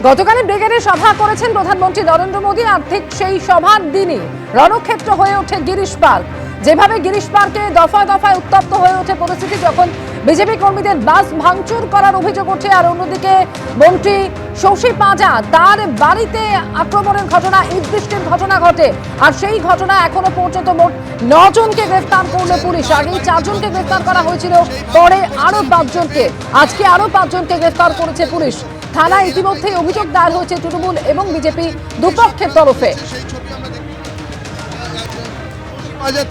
গতকালই ব্রিগেডে সভা করেছেন প্রধানমন্ত্রী নরেন্দ্র মোদী। আর ঠিক সেই সভার দিনই রণক্ষেত্র হয়ে ওঠে গিরিশ পার্ক। যেভাবে গিরিশ পার্কে দফায় দফায় উত্তপ্ত হয়ে ওঠে পরিস্থিতি, যখন বিজেপি কর্মীদের বাস ভাঙচুর করার অভিযোগ ওঠে, আর অন্যদিকে মন্ত্রী শশী পাঁজা তার বাড়িতে আক্রমণের ঘটনা, ইট বৃষ্টির ঘটনা ঘটে। আর সেই ঘটনা এখনো পর্যন্ত মোট 9 জনকে গ্রেফতার করলো পুলিশ। আগেই 4 জনকে গ্রেফতার করা হয়েছিল, পরে আরো 5 জনকে, আজকে আরো 5 জনকে গ্রেফতার করেছে পুলিশ। থানায় ইতিমধ্যেই অভিযোগ দায়ের হয়েছে তৃণমূল এবং বিজেপি দুপক্ষের তরফে।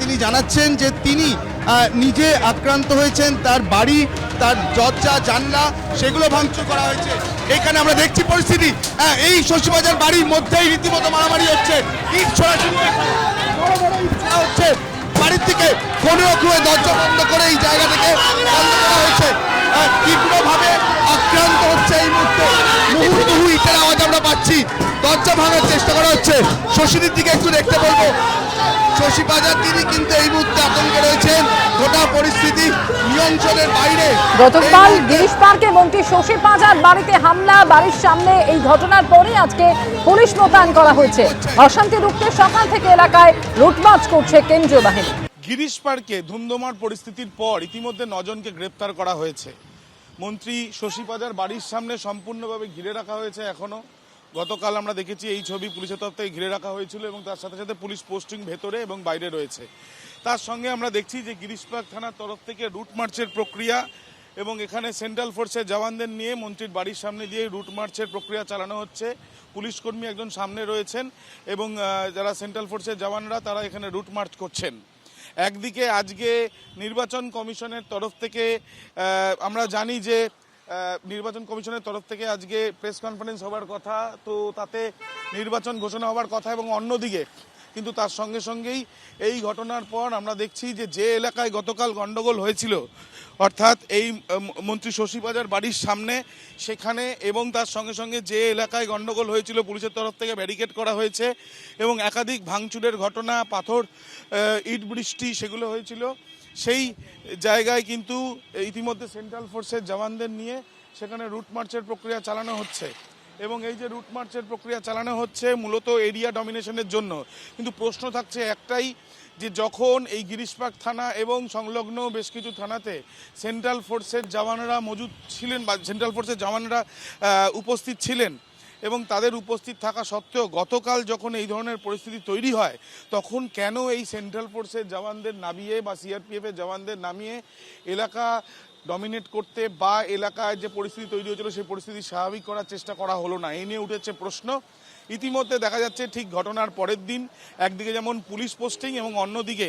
তিনি জানাচ্ছেন যে তিনি নিজে আক্রান্ত হয়েছেন, তার বাড়ি, তার দরজা জানলা সেগুলো ভাঙচুর করা হয়েছে। এখানে আমরা দেখছি পরিস্থিতি, এই শশীবাজার বাড়ির মধ্যেই রীতিমতো মারামারি হচ্ছে, ইট ছোড়াছুড়ি হচ্ছে। বাড়ির থেকে কোনো রকমে দরজা বন্ধ করে এই জায়গা থেকে বন্ধ করা হয়েছে। তীব্রভাবে আক্রান্ত হচ্ছে এই মুহূর্তে, মুহুর্মুহু ইটের আওয়াজ আমরা পাচ্ছি। দরজা ভাঙার চেষ্টা করা হচ্ছে। শশীদের দিকে একটু দেখতে বলবো। শশী পাঁজা তিনি কিন্তু এই মুহূর্তে আতঙ্কে রয়েছেন, গোটা পরিস্থিতি নিয়ন্ত্রণের বাইরে। গতকাল গিরিশ পার্কে মন্ত্রী শশী পাঁজার বাড়িতে হামলা, বাড়ির সামনে এই ঘটনার পরে আজকে পুলিশ মোতায়েন করা হয়েছে। অশান্তি রুখতে সকাল থেকে এলাকায় লুটমার্চ করছে কেন্দ্রীয় বাহিনী। গিরিশ পার্কে ধুমধুমার পরিস্থিতির পর ইতিমধ্যে 9 জনকে গ্রেপ্তার করা হয়েছে। মন্ত্রী শশী পাঁজার বাড়ির সামনে সম্পূর্ণভাবে ঘিরে রাখা হয়েছে। এখনো গতকাল আমরা দেখেছি এই ছবি পুলিশের তরফ থেকে ঘিরে রাখা হয়েছিল, এবং তার সাথে সাথে পুলিশ পোস্টিং ভেতরে এবং বাইরে রয়েছে। তার সঙ্গে আমরা দেখছি যে গিরিশ পার্ক থানার তরফ থেকে রুট মার্চের প্রক্রিয়া, এবং এখানে সেন্ট্রাল ফোর্সের জওয়ানদের নিয়ে মন্ত্রীর বাড়ির সামনে দিয়ে রুট মার্চের প্রক্রিয়া চালানো হচ্ছে। পুলিশ কর্মী একজন সামনে রয়েছেন, এবং যারা সেন্ট্রাল ফোর্সের জওয়ানরা তারা এখানে রুট মার্চ করছেন। একদিকে আজকে নির্বাচন কমিশনের তরফ থেকে আমরা জানি যে নির্বাচন কমিশনের তরফ থেকে আজকে প্রেস কনফারেন্স হওয়ার কথা, তো তাতে নির্বাচন ঘোষণা হওয়ার কথা, এবং অন্যদিকে কিন্তু তার সঙ্গে সঙ্গেই এই ঘটনার পর আমরা দেখছি যে এলাকায় গতকাল গন্ডগোল হয়েছিল, অর্থাৎ এই মন্ত্রী শশী পাঁজার বাড়ির সামনে, সেখানে এবং তার সঙ্গে সঙ্গে যে এলাকায় গন্ডগোল হয়েছিল পুলিশের তরফ থেকে ব্যারিকেড করা হয়েছে, এবং একাধিক ভাঙচুরের ঘটনা, পাথর, ইট বৃষ্টি সেগুলো হয়েছিল। সেই জায়গায় কিন্তু ইতিমধ্যে সেন্ট্রাল ফোর্সের জওয়ানদের নিয়ে সেখানে রুট মার্চের প্রক্রিয়া চালানো হচ্ছে, এবং এই যে রুট মার্চের প্রক্রিয়া চালানো হচ্ছে মূলত এরিয়া ডমিনেশনের জন্য। কিন্তু প্রশ্ন থাকছে একটাই, যে যখন এই গিরিশ পার্ক থানা এবং সংলগ্ন বেশ কিছু থানাতে সেন্ট্রাল ফোর্সের জওয়ানরা মজুদ ছিলেন, বা সেন্ট্রাল ফোর্সের জওয়ানরা উপস্থিত ছিলেন, এবং তাদের উপস্থিত থাকা সত্ত্বেও গতকাল যখন এই ধরনের পরিস্থিতি তৈরি হয়, তখন কেন এই সেন্ট্রাল ফোর্সের জওয়ানদের নামিয়ে বা সিআরপিএফের জওয়ানদের নামিয়ে এলাকা ডমিনেট করতে বা এলাকায় যে পরিস্থিতি তৈরি হয়েছিল সেই পরিস্থিতি স্বাভাবিক করার চেষ্টা করা হলো না, এই নিয়ে উঠেছে প্রশ্ন। ইতিমধ্যে দেখা যাচ্ছে ঠিক ঘটনার পরের দিন একদিকে যেমন পুলিশ পোস্টিং, এবং অন্যদিকে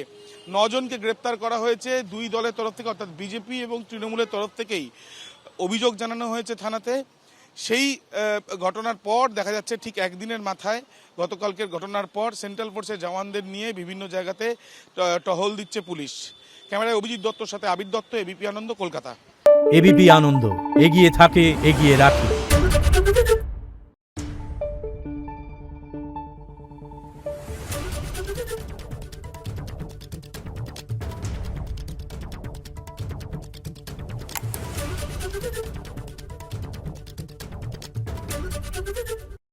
9 জনকে গ্রেপ্তার করা হয়েছে দুই দলের তরফ থেকে, অর্থাৎ বিজেপি এবং তৃণমূলের তরফ থেকেই অভিযোগ জানানো হয়েছে থানাতে। সেই ঘটনার পর দেখা যাচ্ছে ঠিক একদিনের মাথায় গতকালকের ঘটনার পর সেন্ট্রাল ফোর্সের জওয়ানদের নিয়ে বিভিন্ন জায়গাতে টহল দিচ্ছে পুলিশ। ক্যামেরায় অভিজিৎ দত্তর সাথে আবির দত্ত, এবিপি আনন্দ, কলকাতা। এবিপি আনন্দ, এগিয়ে থাকে, এগিয়ে রাখে।